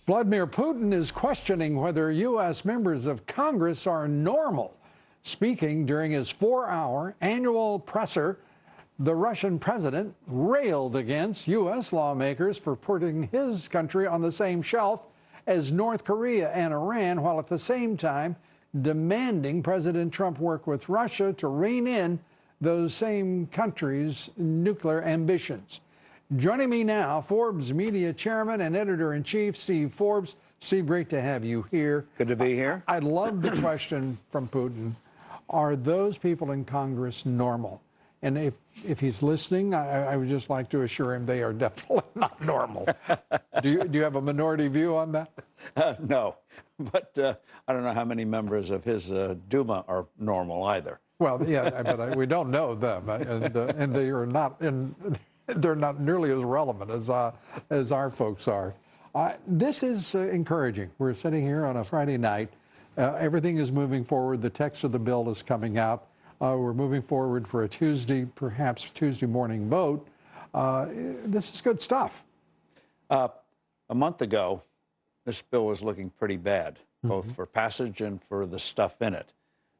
Vladimir Putin is questioning whether U.S. members of Congress are normal. Speaking during his 4-hour annual presser, the Russian president railed against U.S. lawmakers for putting his country on the same shelf as North Korea and Iran, while at the same time demanding President Trump work with Russia to rein in those same countries' nuclear ambitions. Joining me now, Forbes Media Chairman and Editor-in-Chief, Steve Forbes. Steve, great to have you here. Good to be here. I love the question from Putin. Are those people in Congress normal? And if he's listening, I would just like to assure him they are definitely not normal. Do you have a minority view on that? No, but I don't know how many members of his Duma are normal either. Well, yeah, but we don't know them, and they are not they're not nearly as relevant as our folks are. This is encouraging. We're sitting here on a Friday night. Everything is moving forward. The text of the bill is coming out. We're moving forward for a Tuesday, perhaps Tuesday morning vote. This is good stuff. A month ago, this bill was looking pretty bad, both for passage and for the stuff in it.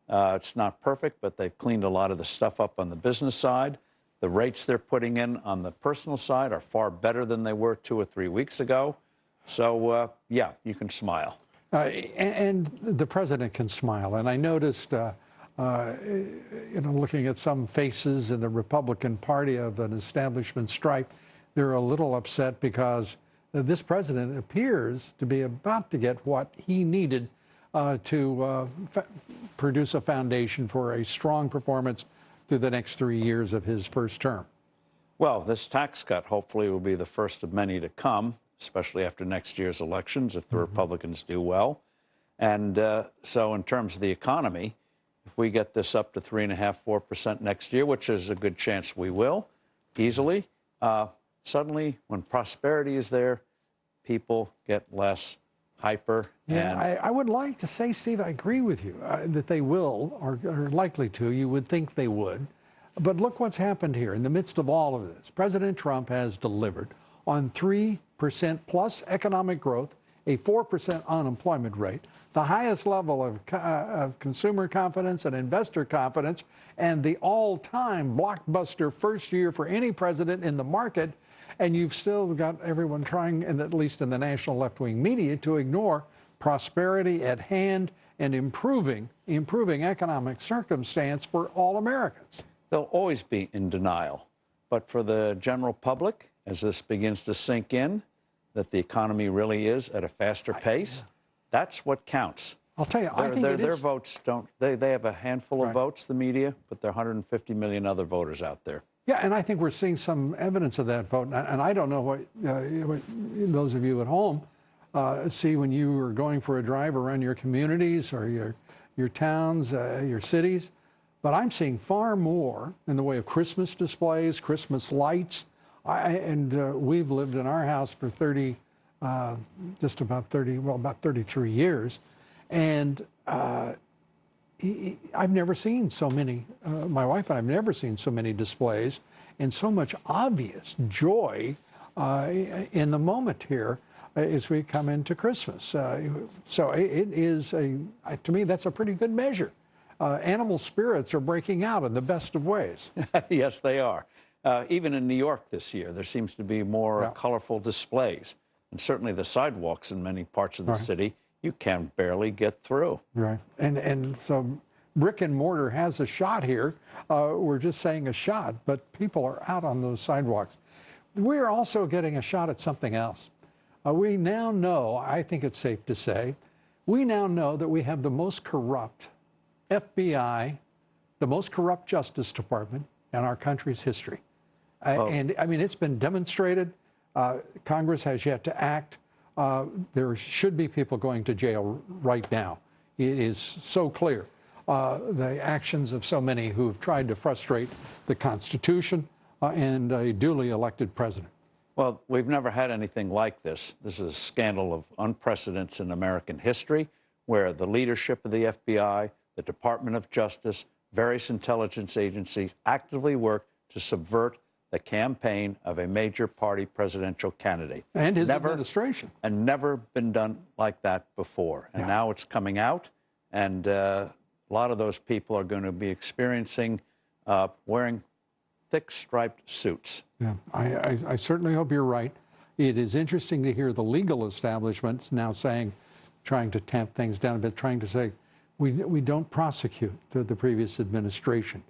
It's not perfect, but they've cleaned a lot of the stuff up on the business side. The rates they're putting in on the personal side are far better than they were 2 or 3 weeks ago. So, yeah, you can smile. And the president can smile. And I noticed, looking at some faces in the Republican Party of an establishment stripe, they're a little upset because this president appears to be about to get what he needed to produce a foundation for a strong performance through the next 3 years of his first term. Well, this tax cut hopefully will be the first of many to come, especially after next year's elections if the Republicans do well. And so in terms of the economy, if we get this up to 3.5%, 4% next year, which is a good chance we will, easily, suddenly when prosperity is there, people get less hyper. Yeah, I would like to say, Steve, I agree with you that they will, or are likely to. You would think they would. But look what's happened here. In the midst of all of this, President Trump has delivered on 3% plus economic growth, a 4% unemployment rate, the highest level of consumer confidence and investor confidence, and the all-time blockbuster first year for any president in the market. And you've still got everyone trying, and at least in the national left-wing media, to ignore prosperity at hand and improving economic circumstance for all Americans. They'll always be in denial. But for the general public, as this begins to sink in, that the economy really is at a faster pace, that's what counts. I'll tell you, I think their votes don't, they have a handful of votes, the media, but there are 150 million other voters out there. Yeah, and I think we're seeing some evidence of that vote. And I don't know what those of you at home see when you are going for a drive around your communities or your towns, your cities. But I'm seeing far more in the way of Christmas displays, Christmas lights. We've lived in our house for about 33 years. And I've never seen so many, my wife and I have never seen so many displays and so much obvious joy in the moment here as we come into Christmas. So it is, to me, that's a pretty good measure. Animal spirits are breaking out in the best of ways. Yes, they are. Even in New York this year, there seems to be more colorful displays. And certainly the sidewalks in many parts of the city, you can barely get through. Right. And so brick and mortar has a shot here. We're just saying a shot, but people are out on those sidewalks. We're also getting a shot at something else. We now know, I think it's safe to say, we now know that we have the most corrupt FBI, the most corrupt Justice Department in our country's history. And I mean, it's been demonstrated. Congress has yet to act. There should be people going to jail right now. It is so clear. The actions of so many who've tried to frustrate the Constitution and a duly elected president. Well, we've never had anything like this. This is a scandal of unprecedented in American history, where the leadership of the FBI, the Department of Justice, various intelligence agencies actively work to subvert the campaign of a major party presidential candidate. And his administration. And never been done like that before. And now it's coming out, and a lot of those people are going to be experiencing wearing thick striped suits. Yeah, I certainly hope you're right. It is interesting to hear the legal establishments now saying, trying to tamp things down a bit, trying to say, we don't prosecute the previous administration,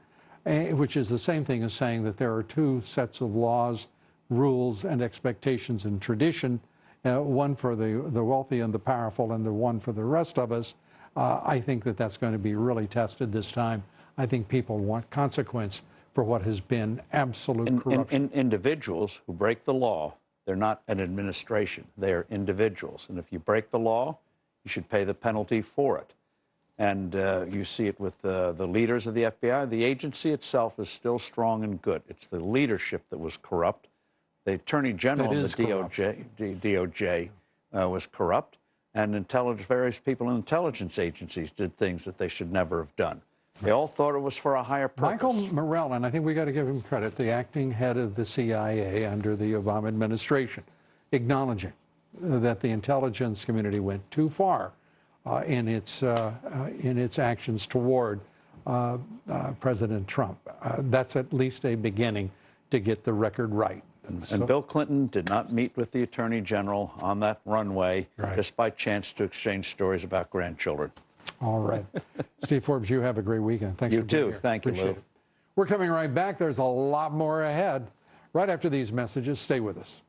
which is the same thing as saying that there are two sets of laws, rules, and expectations and tradition, one for the wealthy and the powerful and the one for the rest of us. I think that that's going to be really tested this time. I think people want consequence for what has been absolute corruption. Individuals who break the law, they're not an administration. They're individuals. And if you break the law, you should pay the penalty for it. And you see it with the leaders of the FBI. The agency itself is still strong and good. It's the leadership that was corrupt. The Attorney General of the DOJ was corrupt. And various people in intelligence agencies did things that they should never have done. They all thought it was for a higher purpose. Michael Morell, and I think we got to give him credit, the acting head of the CIA under the Obama administration, acknowledging that the intelligence community went too far in its actions toward President Trump. That's at least a beginning to get the record right. And Bill Clinton did not meet with the Attorney General on that runway just by chance to exchange stories about grandchildren. All right. Steve Forbes, you have a great weekend. Thanks for being here. You too. Thank you, Lou. We're coming right back. There's a lot more ahead. Right after these messages, stay with us.